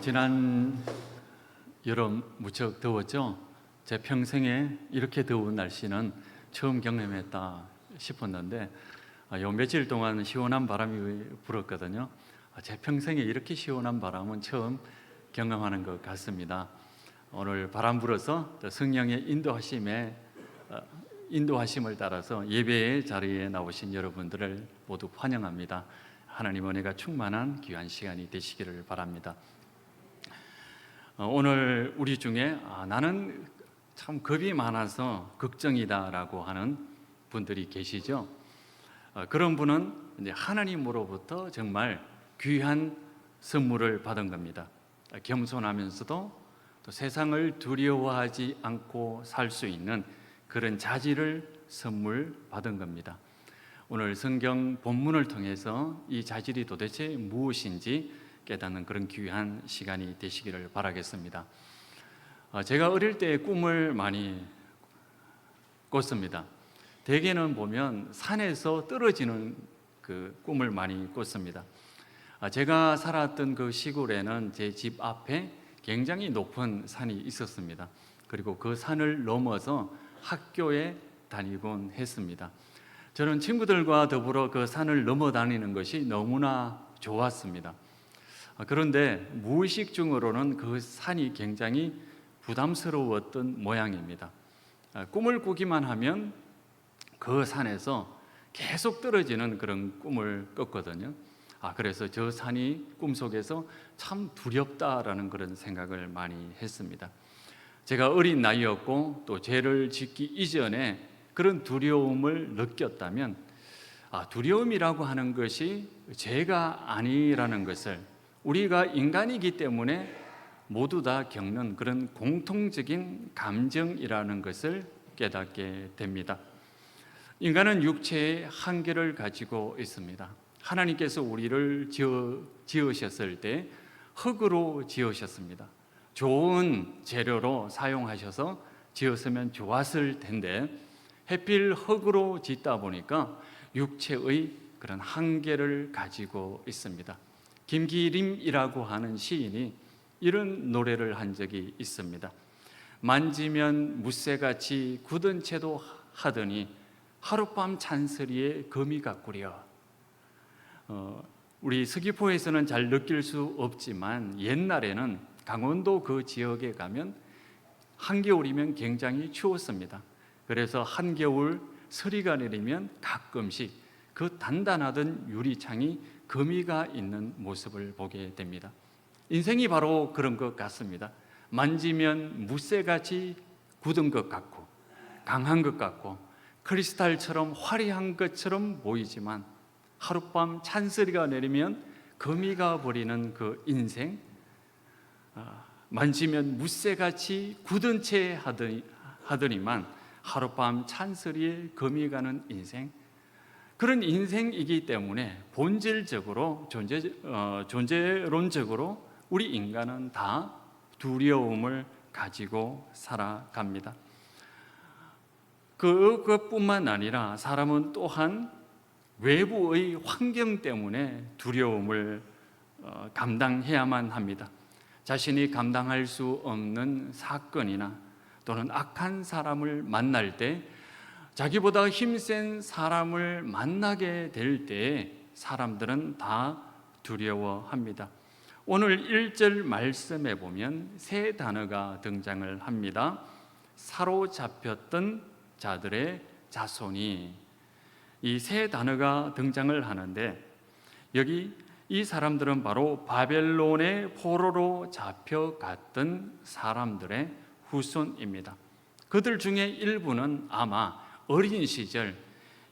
지난 여름 무척 더웠죠. 제 평생에 이렇게 더운 날씨는 처음 경험했다 싶었는데 요 며칠 동안 시원한 바람이 불었거든요. 제 평생에 이렇게 시원한 바람은 처음 경험하는 것 같습니다. 오늘 바람 불어서 성령의 인도하심을 따라서 예배의 자리에 나오신 여러분들을 모두 환영합니다. 하나님 은혜가 충만한 귀한 시간이 되시기를 바랍니다. 오늘 우리 중에 나는 참 겁이 많아서 걱정이다라고 하는 분들이 계시죠. 그런 분은 이제 하나님으로부터 정말 귀한 선물을 받은 겁니다. 겸손하면서도 또 세상을 두려워하지 않고 살 수 있는 그런 자질을 선물 받은 겁니다. 오늘 성경 본문을 통해서 이 자질이 도대체 무엇인지 깨닫는 그런 귀한 시간이 되시기를 바라겠습니다. 제가 어릴 때 꿈을 많이 꿨습니다. 대개는 보면 산에서 떨어지는 그 꿈을 많이 꿨습니다. 제가 살았던 그 시골에는 제 집 앞에 굉장히 높은 산이 있었습니다. 그리고 그 산을 넘어서 학교에 다니곤 했습니다. 저는 친구들과 더불어 그 산을 넘어 다니는 것이 너무나 좋았습니다. 그런데 무의식 중으로는 그 산이 굉장히 부담스러웠던 모양입니다. 꿈을 꾸기만 하면 그 산에서 계속 떨어지는 그런 꿈을 꿨거든요. 그래서 저 산이 꿈속에서 참 두렵다라는 그런 생각을 많이 했습니다. 제가 어린 나이였고 또 죄를 짓기 이전에 그런 두려움을 느꼈다면 두려움이라고 하는 것이 죄가 아니라는 것을 우리가 인간이기 때문에 모두 다 겪는 그런 공통적인 감정이라는 것을 깨닫게 됩니다. 인간은 육체의 한계를 가지고 있습니다. 하나님께서 우리를 지으셨을 때 흙으로 지으셨습니다. 좋은 재료로 사용하셔서 지었으면 좋았을 텐데 하필 흙으로 짓다 보니까 육체의 그런 한계를 가지고 있습니다. 김기림이라고 하는 시인이 이런 노래를 한 적이 있습니다. 만지면 무쇠같이 굳은 채도 하더니 하룻밤 찬스리에 금이 가꾸려. 우리 서귀포에서는 잘 느낄 수 없지만 옛날에는 강원도 그 지역에 가면 한겨울이면 굉장히 추웠습니다. 그래서 한겨울 서리가 내리면 가끔씩 그 단단하던 유리창이 금이가 있는 모습을 보게 됩니다. 인생이 바로 그런 것 같습니다. 만지면 무쇠같이 굳은 것 같고 강한 것 같고 크리스탈처럼 화려한 것처럼 보이지만 하룻밤 찬소리가 내리면 금이가 버리는 그 인생, 만지면 무쇠같이 굳은 채 하더니만 하룻밤 찬소리에 금이 가는 인생, 그런 인생이기 때문에 본질적으로 존재론적으로 우리 인간은 다 두려움을 가지고 살아갑니다. 그것뿐만 아니라 사람은 또한 외부의 환경 때문에 두려움을 감당해야만 합니다. 자신이 감당할 수 없는 사건이나 또는 악한 사람을 만날 때, 자기보다 힘센 사람을 만나게 될 때 사람들은 다 두려워합니다. 오늘 1절 말씀에 보면 세 단어가 등장을 합니다. 사로잡혔던 자들의 자손이, 이 세 단어가 등장을 하는데 여기 이 사람들은 바로 바벨론의 포로로 잡혀갔던 사람들의 후손입니다. 그들 중에 일부는 아마 어린 시절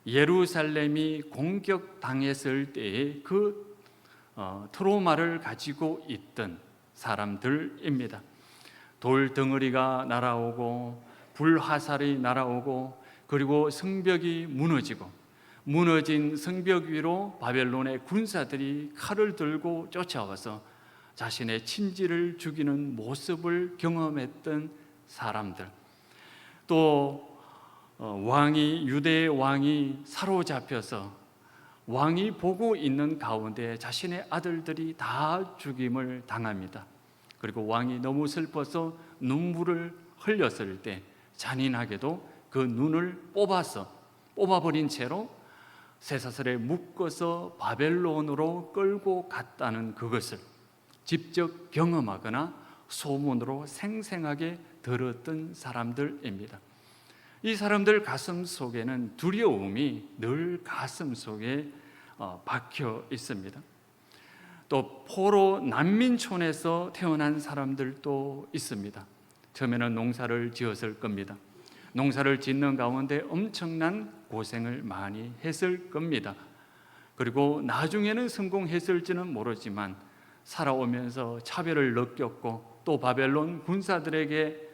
예루살렘이 공격당했을 때의 그 트로마를 가지고 있던 사람들입니다. 돌 덩어리가 날아오고 불화살이 날아오고 그리고 성벽이 무너진 성벽 위로 바벨론의 군사들이 칼을 들고 쫓아와서 자신의 친지를 죽이는 모습을 경험했던 사람들, 또 유대의 왕이 사로잡혀서 왕이 보고 있는 가운데 자신의 아들들이 다 죽임을 당합니다. 그리고 왕이 너무 슬퍼서 눈물을 흘렸을 때 잔인하게도 그 눈을 뽑아버린 채로 쇠사슬에 묶어서 바벨론으로 끌고 갔다는 그것을 직접 경험하거나 소문으로 생생하게 들었던 사람들입니다. 이 사람들 가슴 속에는 두려움이 늘 가슴 속에 박혀 있습니다. 또 포로 난민촌에서 태어난 사람들도 있습니다. 처음에는 농사를 지었을 겁니다. 농사를 짓는 가운데 엄청난 고생을 많이 했을 겁니다. 그리고 나중에는 성공했을지는 모르지만 살아오면서 차별을 느꼈고 또 바벨론 군사들에게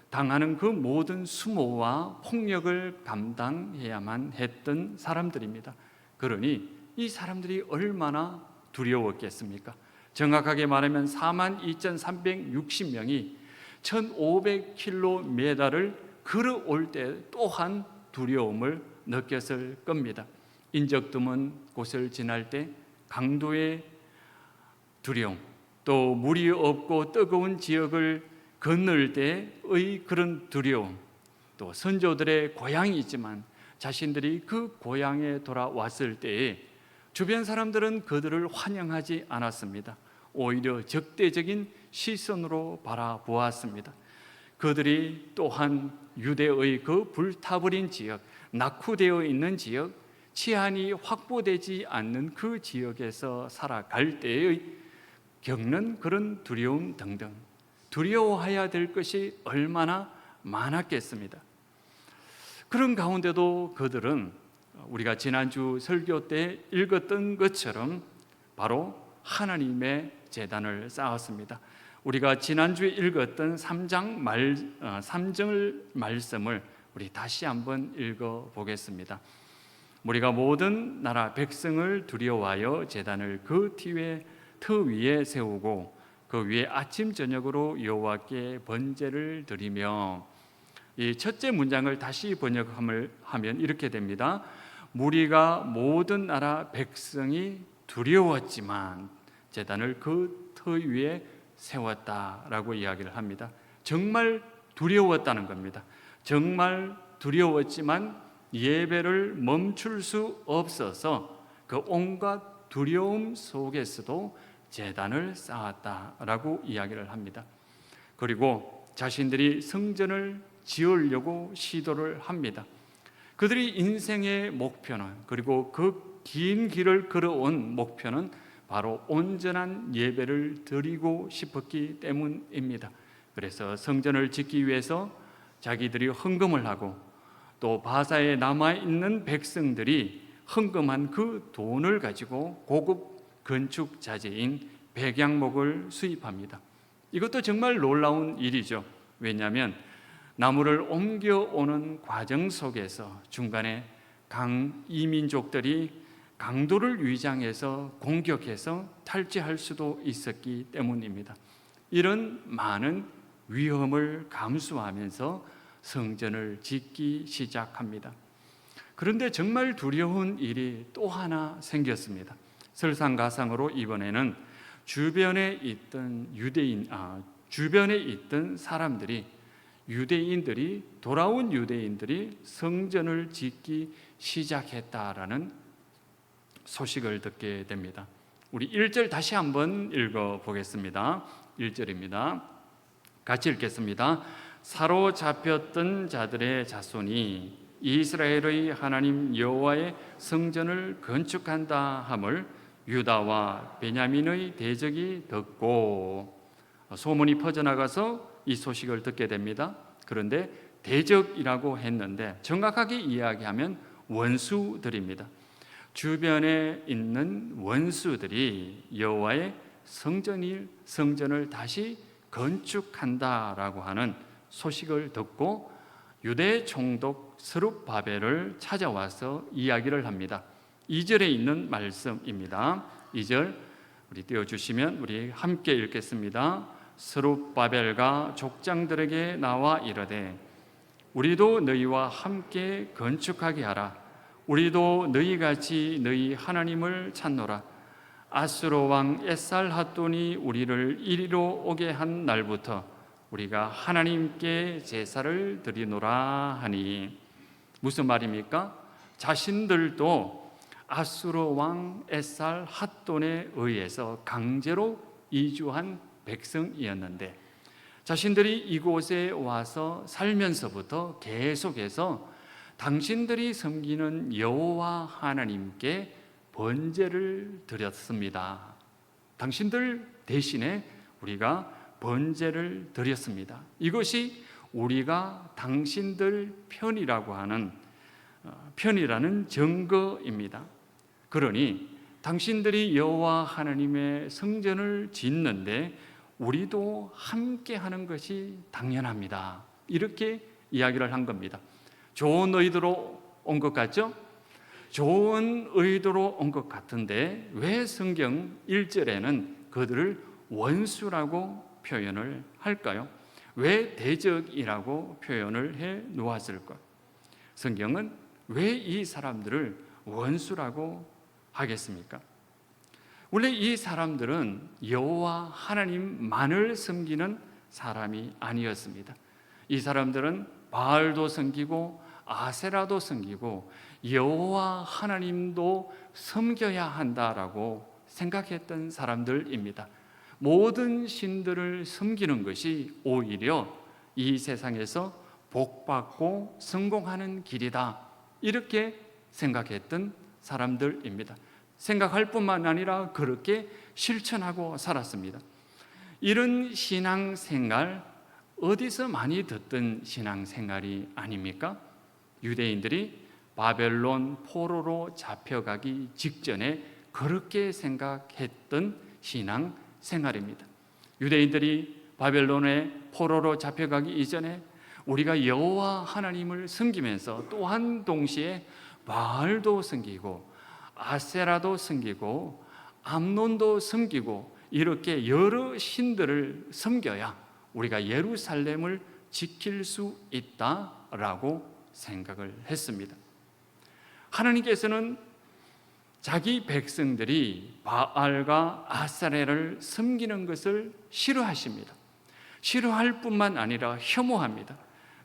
당하는 그 모든 수모와 폭력을 감당해야만 했던 사람들입니다. 그러니 이 사람들이 얼마나 두려웠겠습니까? 정확하게 말하면 42,360명이 1,500km를 걸어올 때 또한 두려움을 느꼈을 겁니다. 인적 드문 곳을 지날 때 강도의 두려움, 또 물이 없고 뜨거운 지역을 건널 때의 그런 두려움, 또 선조들의 고향이 있지만 자신들이 그 고향에 돌아왔을 때에 주변 사람들은 그들을 환영하지 않았습니다. 오히려 적대적인 시선으로 바라보았습니다. 그들이 또한 유대의 그 불타버린 지역, 낙후되어 있는 지역, 치안이 확보되지 않는 그 지역에서 살아갈 때의 겪는 그런 두려움 등등, 두려워해야 될 것이 얼마나 많았겠습니다. 그런 가운데도 그들은 우리가 지난주 설교 때 읽었던 것처럼 바로 하나님의 제단을 쌓았습니다. 우리가 지난주에 읽었던 3절 말씀을 우리 다시 한번 읽어보겠습니다. 우리가 모든 나라 백성을 두려워하여 제단을 그 터 위에 세우고 그 위에 아침 저녁으로 여호와께 번제를 드리며, 이 첫째 문장을 다시 번역하면 이렇게 됩니다. 무리가 모든 나라 백성이 두려웠지만 제단을 그 터 위에 세웠다라고 이야기를 합니다. 정말 두려웠다는 겁니다. 정말 두려웠지만 예배를 멈출 수 없어서 그 온갖 두려움 속에서도 제단을 쌓았다라고 이야기를 합니다. 그리고 자신들이 성전을 지으려고 시도를 합니다. 그들이 인생의 목표는, 그리고 그 긴 길을 걸어온 목표는 바로 온전한 예배를 드리고 싶었기 때문입니다. 그래서 성전을 짓기 위해서 자기들이 헌금을 하고 또 바사에 남아있는 백성들이 헌금한 그 돈을 가지고 고급 건축 자재인 백양목을 수입합니다. 이것도 정말 놀라운 일이죠. 왜냐하면 나무를 옮겨오는 과정 속에서 중간에 이민족들이 강도를 위장해서 공격해서 탈취할 수도 있었기 때문입니다. 이런 많은 위험을 감수하면서 성전을 짓기 시작합니다. 그런데 정말 두려운 일이 또 하나 생겼습니다. 설상가상으로 이번에는 주변에 있던 사람들이, 돌아온 유대인들이 성전을 짓기 시작했다라는 소식을 듣게 됩니다. 우리 1절 다시 한번 읽어보겠습니다. 1절입니다. 같이 읽겠습니다. 사로잡혔던 자들의 자손이 이스라엘의 하나님 여호와의 성전을 건축한다 함을 유다와 베냐민의 대적이 듣고, 소문이 퍼져나가서 이 소식을 듣게 됩니다. 그런데 대적이라고 했는데 정확하게 이야기하면 원수들입니다. 주변에 있는 원수들이 여호와의 성전을 다시 건축한다라고 하는 소식을 듣고 유대 총독 스룹바벨을 찾아와서 이야기를 합니다. 2절에 있는 말씀입니다. 2절 우리 띄워주시면 우리 함께 읽겠습니다. 스룹바벨과 족장들에게 나와 이르되 우리도 너희와 함께 건축하게 하라. 우리도 너희같이 너희 하나님을 찾노라. 아수르 왕 에살핫돈이 우리를 이리로 오게 한 날부터 우리가 하나님께 제사를 드리노라 하니. 무슨 말입니까? 자신들도 아수르 왕 에살핫돈에 의해서 강제로 이주한 백성이었는데 자신들이 이곳에 와서 살면서부터 계속해서 당신들이 섬기는 여호와 하나님께 번제를 드렸습니다. 당신들 대신에 우리가 번제를 드렸습니다. 이것이 우리가 당신들 편이라는 증거입니다. 그러니 당신들이 여호와 하나님의 성전을 짓는데 우리도 함께 하는 것이 당연합니다. 이렇게 이야기를 한 겁니다. 좋은 의도로 온 것 같죠? 좋은 의도로 온 것 같은데 왜 성경 1절에는 그들을 원수라고 표현을 할까요? 왜 대적이라고 표현을 해 놓았을까? 성경은 왜 이 사람들을 원수라고 하겠습니까? 원래 이 사람들은 여호와 하나님만을 섬기는 사람이 아니었습니다. 이 사람들은 바알도 섬기고 아세라도 섬기고 여호와 하나님도 섬겨야 한다라고 생각했던 사람들입니다. 모든 신들을 섬기는 것이 오히려 이 세상에서 복받고 성공하는 길이다, 이렇게 생각했던 사람들입니다. 생각할 뿐만 아니라 그렇게 실천하고 살았습니다. 이런 신앙생활, 어디서 많이 듣던 신앙생활이 아닙니까? 유대인들이 바벨론 포로로 잡혀가기 직전에 그렇게 생각했던 신앙생활입니다. 유대인들이 바벨론에 포로로 잡혀가기 이전에 우리가 여호와 하나님을 섬기면서 또한 동시에 바알도 섬기고 아세라도 섬기고 암논도 섬기고 이렇게 여러 신들을 섬겨야 우리가 예루살렘을 지킬 수 있다라고 생각을 했습니다. 하나님께서는 자기 백성들이 바알과 아세라를 섬기는 것을 싫어하십니다. 싫어할 뿐만 아니라 혐오합니다.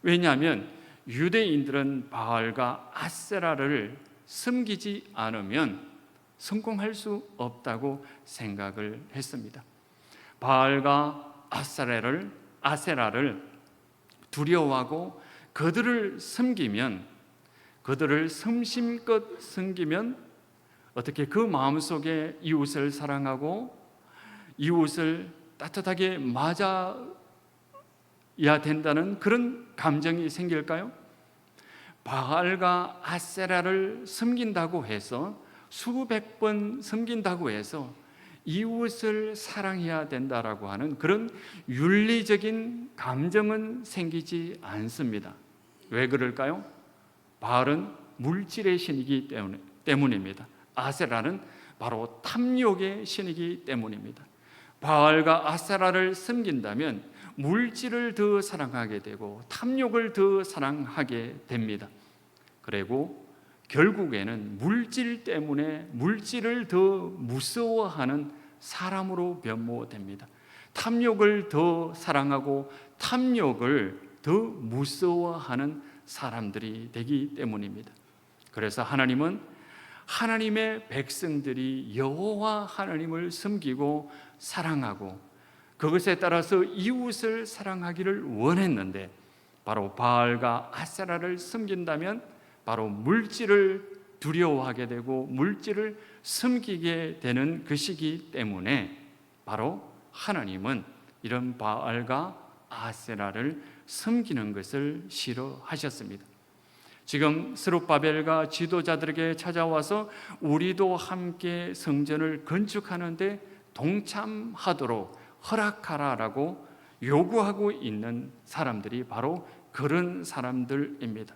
왜냐하면 유대인들은 바알과 아세라를 섬기지 않으면 성공할 수 없다고 생각을 했습니다. 바알과 아세라를 두려워하고 그들을 섬기면, 그들을 섬심껏 섬기면 어떻게 그 마음속에 이웃을 사랑하고 이웃을 따뜻하게 맞아야 된다는 그런 감정이 생길까요? 바알과 아세라를 섬긴다고 해서, 수백 번 섬긴다고 해서 이웃을 사랑해야 된다라고 하는 그런 윤리적인 감정은 생기지 않습니다. 왜 그럴까요? 바알은 물질의 신이기 때문입니다. 아세라는 바로 탐욕의 신이기 때문입니다. 바알과 아세라를 섬긴다면 물질을 더 사랑하게 되고 탐욕을 더 사랑하게 됩니다. 그리고 결국에는 물질 때문에 물질을 더 무서워하는 사람으로 변모됩니다. 탐욕을 더 사랑하고 탐욕을 더 무서워하는 사람들이 되기 때문입니다. 그래서 하나님은 하나님의 백성들이 여호와 하나님을 섬기고 사랑하고 그것에 따라서 이웃을 사랑하기를 원했는데, 바로 바알과 아세라를 섬긴다면 바로 물질을 두려워하게 되고 물질을 섬기게 되는 것이기 때문에 바로 하나님은 이런 바알과 아세라를 섬기는 것을 싫어하셨습니다. 지금 스룹바벨과 지도자들에게 찾아와서 우리도 함께 성전을 건축하는데 동참하도록 허락하라라고 요구하고 있는 사람들이 바로 그런 사람들입니다.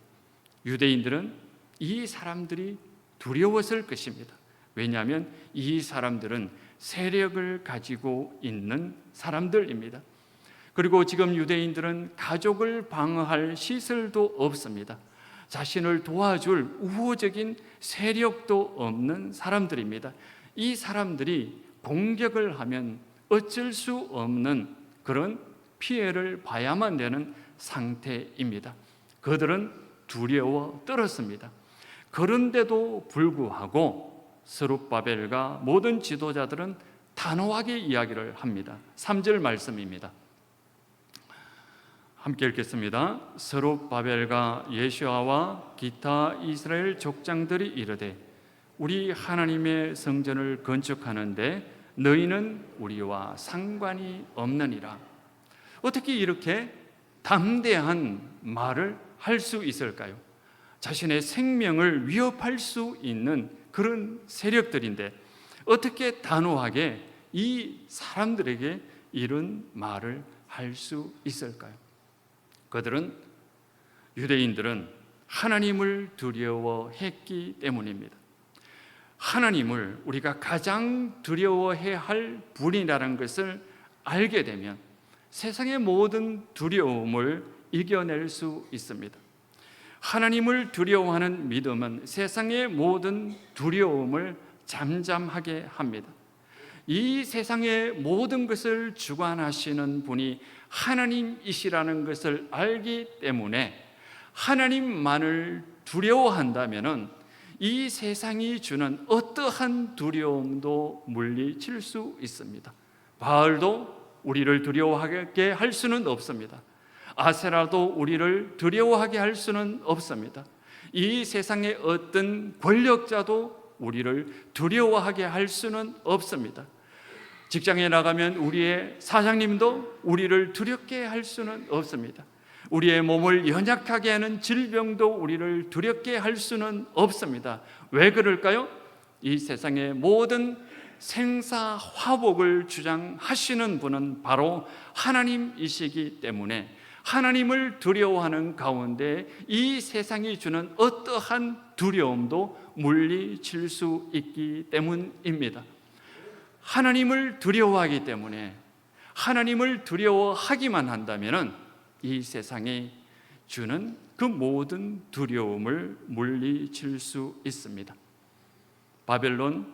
유대인들은 이 사람들이 두려웠을 것입니다. 왜냐하면 이 사람들은 세력을 가지고 있는 사람들입니다. 그리고 지금 유대인들은 가족을 방어할 시설도 없습니다. 자신을 도와줄 우호적인 세력도 없는 사람들입니다. 이 사람들이 공격을 하면 어쩔 수 없는 그런 피해를 봐야만 되는 상태입니다. 그들은 두려워 떨었습니다. 그런데도 불구하고 스룹바벨과 모든 지도자들은 단호하게 이야기를 합니다. 3절 말씀입니다. 함께 읽겠습니다. 스룹바벨과 예수아와 기타 이스라엘 족장들이 이르되 우리 하나님의 성전을 건축하는데 너희는 우리와 상관이 없느니라. 어떻게 이렇게 담대한 말을 할 수 있을까요? 자신의 생명을 위협할 수 있는 그런 세력들인데 어떻게 단호하게 이 사람들에게 이런 말을 할 수 있을까요? 유대인들은 하나님을 두려워했기 때문입니다. 하나님을 우리가 가장 두려워해야 할 분이라는 것을 알게 되면 세상의 모든 두려움을 이겨낼 수 있습니다. 하나님을 두려워하는 믿음은 세상의 모든 두려움을 잠잠하게 합니다. 이 세상의 모든 것을 주관하시는 분이 하나님이시라는 것을 알기 때문에 하나님만을 두려워한다면 이 세상이 주는 어떠한 두려움도 물리칠 수 있습니다. 바알도 우리를 두려워하게 할 수는 없습니다. 아세라도 우리를 두려워하게 할 수는 없습니다. 이 세상의 어떤 권력자도 우리를 두려워하게 할 수는 없습니다. 직장에 나가면 우리의 사장님도 우리를 두렵게 할 수는 없습니다. 우리의 몸을 연약하게 하는 질병도 우리를 두렵게 할 수는 없습니다. 왜 그럴까요? 이 세상의 모든 생사화복을 주장하시는 분은 바로 하나님이시기 때문에 하나님을 두려워하는 가운데 이 세상이 주는 어떠한 두려움도 물리칠 수 있기 때문입니다. 하나님을 두려워하기 때문에 하나님을 두려워하기만 한다면 이 세상이 주는 그 모든 두려움을 물리칠 수 있습니다. 바벨론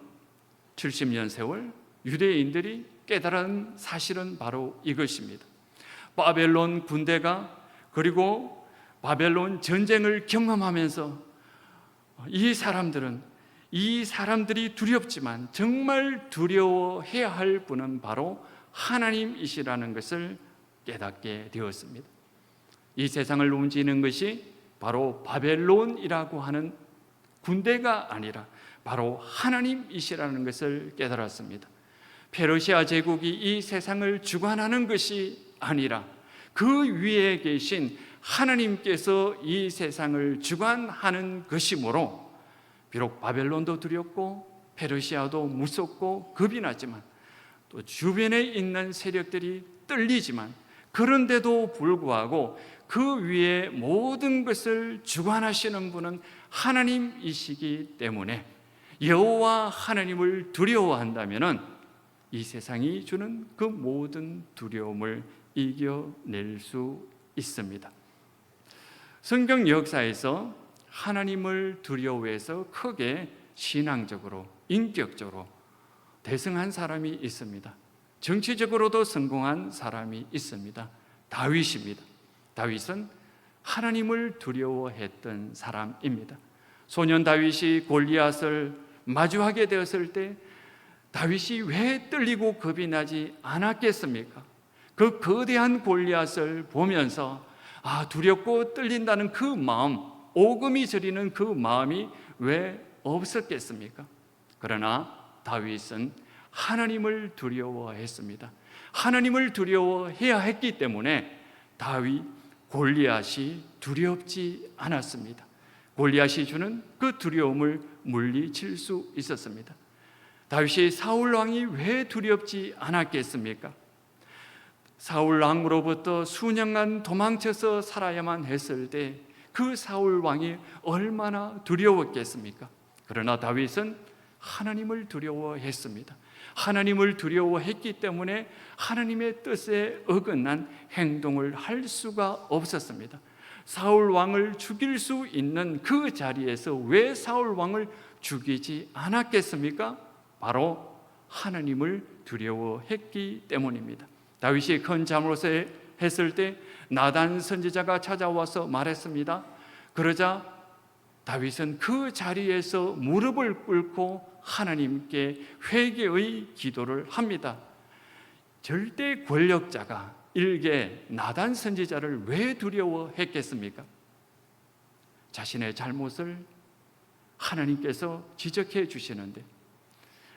70년 세월 유대인들이 깨달은 사실은 바로 이것입니다. 바벨론 군대가 그리고 바벨론 전쟁을 경험하면서 이 사람들이 두렵지만 정말 두려워해야 할 분은 바로 하나님이시라는 것을 깨닫게 되었습니다. 이 세상을 움직이는 것이 바로 바벨론이라고 하는 군대가 아니라 바로 하나님이시라는 것을 깨달았습니다. 페르시아 제국이 이 세상을 주관하는 것이 아니라 그 위에 계신 하나님께서 이 세상을 주관하는 것이므로 비록 바벨론도 두렵고 페르시아도 무섭고 겁이 나지만 또 주변에 있는 세력들이 떨리지만 그런데도 불구하고 그 위에 모든 것을 주관하시는 분은 하나님이시기 때문에 여호와 하나님을 두려워한다면 이 세상이 주는 그 모든 두려움을 이겨낼 수 있습니다. 성경 역사에서 하나님을 두려워해서 크게 신앙적으로, 인격적으로 대성한 사람이 있습니다. 정치적으로도 성공한 사람이 있습니다. 다윗입니다. 다윗은 하나님을 두려워했던 사람입니다. 소년 다윗이 골리앗을 마주하게 되었을 때 다윗이 왜 떨리고 겁이 나지 않았겠습니까? 그 거대한 골리앗을 보면서 두렵고 떨린다는 그 마음, 오금이 저리는 그 마음이 왜 없었겠습니까? 그러나 다윗은 하나님을 두려워했습니다. 하나님을 두려워해야 했기 때문에 다윗 골리앗이 두렵지 않았습니다. 골리앗이 주는 그 두려움을 물리칠 수 있었습니다. 다윗이 사울 왕이 왜 두렵지 않았겠습니까? 사울 왕으로부터 수년간 도망쳐서 살아야만 했을 때 그 사울 왕이 얼마나 두려웠겠습니까? 그러나 다윗은 하나님을 두려워했습니다. 하나님을 두려워했기 때문에 하나님의 뜻에 어긋난 행동을 할 수가 없었습니다. 사울 왕을 죽일 수 있는 그 자리에서 왜 사울 왕을 죽이지 않았겠습니까? 바로 하나님을 두려워했기 때문입니다. 다윗이 큰 잠으로서 했을 때 나단 선지자가 찾아와서 말했습니다. 그러자 다윗은 그 자리에서 무릎을 꿇고 하나님께 회개의 기도를 합니다. 절대 권력자가 일개 나단 선지자를 왜 두려워했겠습니까? 자신의 잘못을 하나님께서 지적해 주시는데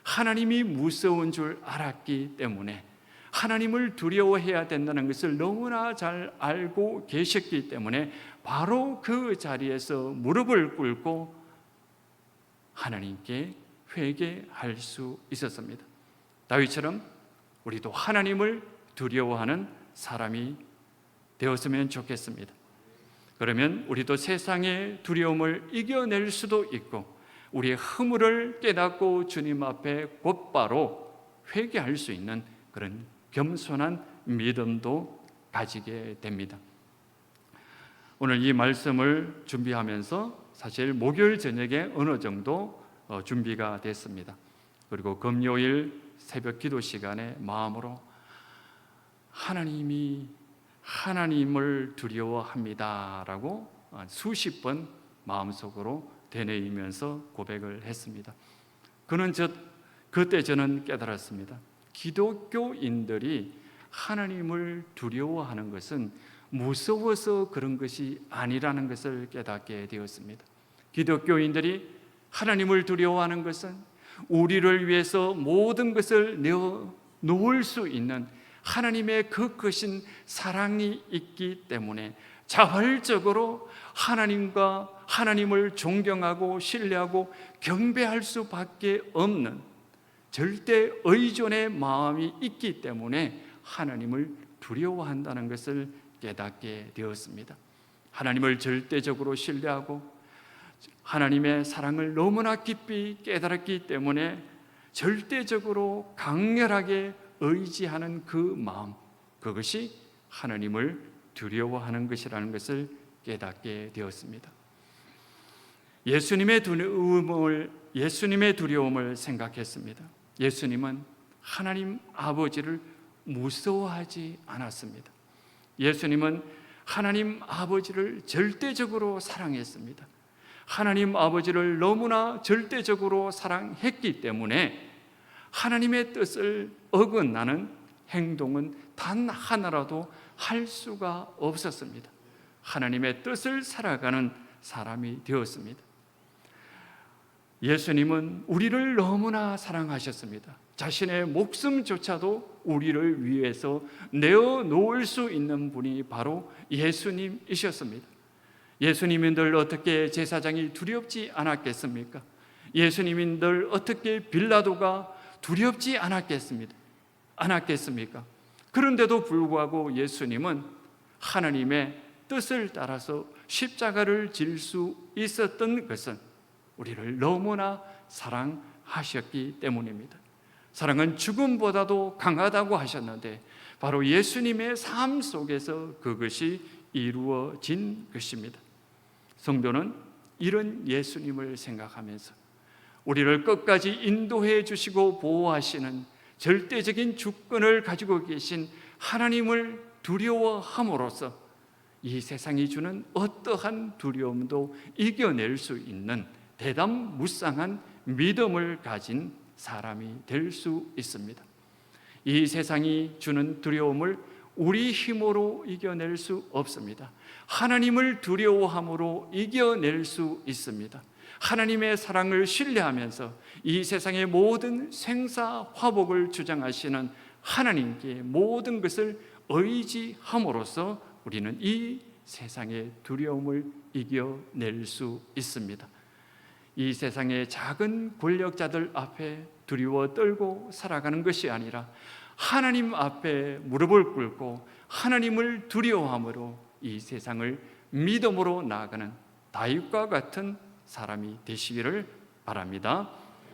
하나님이 무서운 줄 알았기 때문에 하나님을 두려워해야 된다는 것을 너무나 잘 알고 계셨기 때문에 바로 그 자리에서 무릎을 꿇고 하나님께 회개할 수 있었습니다. 다윗처럼 우리도 하나님을 두려워하는 사람이 되었으면 좋겠습니다. 그러면 우리도 세상의 두려움을 이겨낼 수도 있고 우리의 허물을 깨닫고 주님 앞에 곧바로 회개할 수 있는 그런 겸손한 믿음도 가지게 됩니다. 오늘 이 말씀을 준비하면서 사실 목요일 저녁에 어느 정도 준비가 됐습니다. 그리고 금요일 새벽 기도 시간에 마음으로 하나님을 두려워합니다라고 수십 번 마음속으로 되뇌이면서 고백을 했습니다. 그때 저는 깨달았습니다. 기독교인들이 하나님을 두려워하는 것은 무서워서 그런 것이 아니라는 것을 깨닫게 되었습니다. 기독교인들이 하나님을 두려워하는 것은 우리를 위해서 모든 것을 내어놓을 수 있는 하나님의 그 크신 사랑이 있기 때문에 자발적으로 하나님을 존경하고 신뢰하고 경배할 수밖에 없는 절대 의존의 마음이 있기 때문에 하나님을 두려워한다는 것을 깨닫게 되었습니다. 하나님을 절대적으로 신뢰하고 하나님의 사랑을 너무나 깊이 깨달았기 때문에 절대적으로 강렬하게 의지하는 그 마음, 그것이 하나님을 두려워하는 것이라는 것을 깨닫게 되었습니다. 예수님의 두려움을 생각했습니다. 예수님은 하나님 아버지를 무서워하지 않았습니다. 예수님은 하나님 아버지를 절대적으로 사랑했습니다. 하나님 아버지를 너무나 절대적으로 사랑했기 때문에 하나님의 뜻을 어긋나는 행동은 단 하나라도 할 수가 없었습니다. 하나님의 뜻을 살아가는 사람이 되었습니다. 예수님은 우리를 너무나 사랑하셨습니다. 자신의 목숨조차도 우리를 위해서 내어놓을 수 있는 분이 바로 예수님이셨습니다. 예수님인들 어떻게 제사장이 두렵지 않았겠습니까? 예수님인들 어떻게 빌라도가 두렵지 않았겠습니까? 그런데도 불구하고 예수님은 하나님의 뜻을 따라서 십자가를 질 수 있었던 것은 우리를 너무나 사랑하셨기 때문입니다. 사랑은 죽음보다도 강하다고 하셨는데 바로 예수님의 삶 속에서 그것이 이루어진 것입니다. 성도는 이런 예수님을 생각하면서 우리를 끝까지 인도해 주시고 보호하시는 절대적인 주권을 가지고 계신 하나님을 두려워함으로써 이 세상이 주는 어떠한 두려움도 이겨낼 수 있는 대담무쌍한 믿음을 가진 사람이 될 수 있습니다. 이 세상이 주는 두려움을 우리 힘으로 이겨낼 수 없습니다. 하나님을 두려워함으로 이겨낼 수 있습니다. 하나님의 사랑을 신뢰하면서 이 세상의 모든 생사화복을 주장하시는 하나님께 모든 것을 의지함으로써 우리는 이 세상의 두려움을 이겨낼 수 있습니다. 이 세상의 작은 권력자들 앞에 두려워 떨고 살아가는 것이 아니라 하나님 앞에 무릎을 꿇고 하나님을 두려워함으로 이 세상을 믿음으로 나아가는 다윗과 같은 사람이 되시기를 바랍니다.